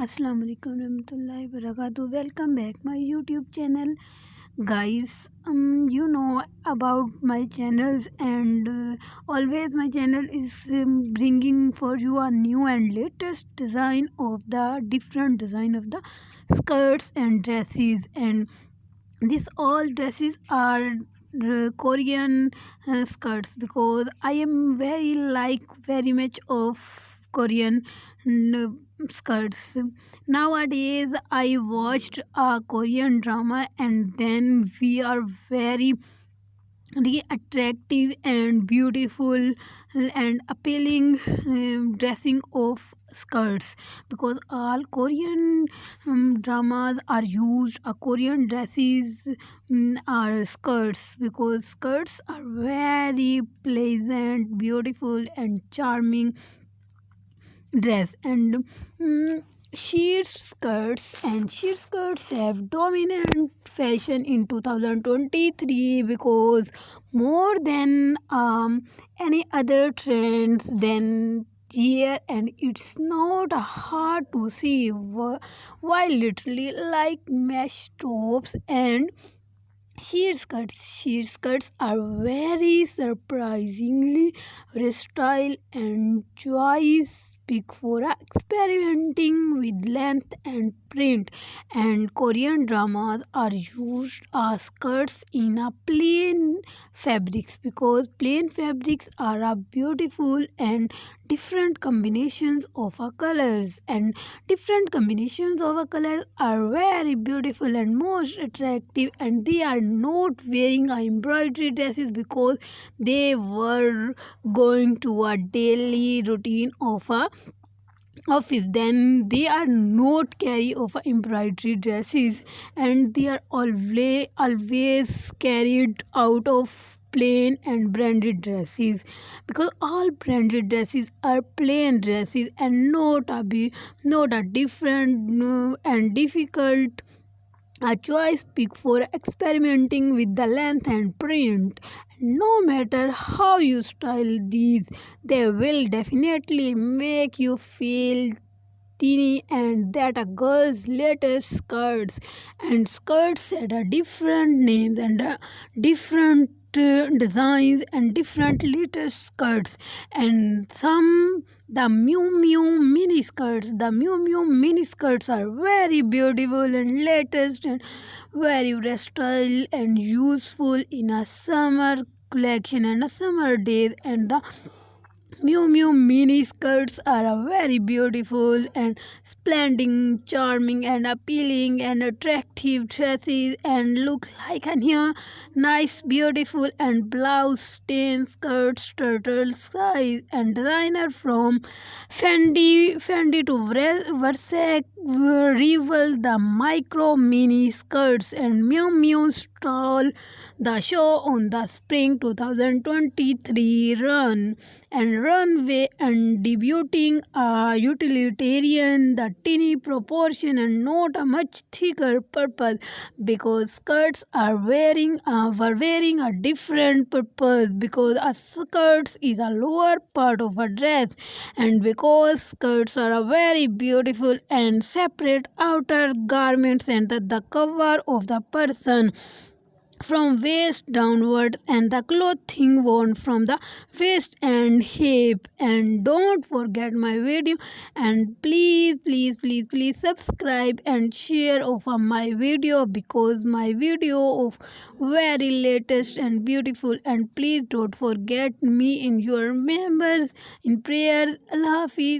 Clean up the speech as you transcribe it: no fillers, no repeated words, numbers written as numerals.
Assalamu alaikum warahmatullahi wabarakatuh. Welcome back my YouTube channel, guys. You know about my channels, and always my channel is bringing for you a new and latest design of the different design of the skirts and dresses, and these all dresses are Korean skirts, because I am very much of Korean skirts. Nowadays I watched a Korean drama, and then we are very attractive and beautiful and appealing dressing of skirts, because all Korean dramas are used Korean dresses are skirts, because skirts are very pleasant, beautiful and charming dress. And sheer skirts have dominant fashion in 2023, because more than any other trends than year, and it's not hard to see why literally like mesh tops and sheer skirts are very surprisingly versatile and choice pick for experimenting with length and print. And Korean dramas are used as skirts in a plain fabrics, because plain fabrics are a beautiful and different combinations of a colors, and different combinations of a color are very beautiful and most attractive, and they are not wearing a embroidery dresses because they were going to a daily routine of a office. Then they are not carry of embroidery dresses, and they are always carried out of plain and branded dresses, because all branded dresses are plain dresses and not a different and difficult a choice pick for experimenting with the length and print. No matter how you style these, they will definitely make you feel teeny, and that a girl's latest skirts had a different names and different designs and different latest skirts. And some the Miu Miu mini skirts are very beautiful and latest and very versatile and useful in a summer collection and a summer days. And the Miu Miu mini skirts are a very beautiful and splendid, charming and appealing and attractive dresses, and look like a new, nice, beautiful and blouse stained skirts, turtle size and designer from Fendi to Versace rival the micro mini skirts, and Miu Miu stole the show on the spring 2023 runway, and debuting a utilitarian, the teeny proportion and not a much thicker purpose, because skirts were wearing a different purpose, because a skirt is a lower part of a dress, and because skirts are a very beautiful and separate outer garments and the cover of the person from waist downwards, and the clothing worn from the waist and hip. And don't forget my video, and please subscribe and share over my video, because my video of very latest and beautiful. And please don't forget me in your members in prayers. Allah Hafiz.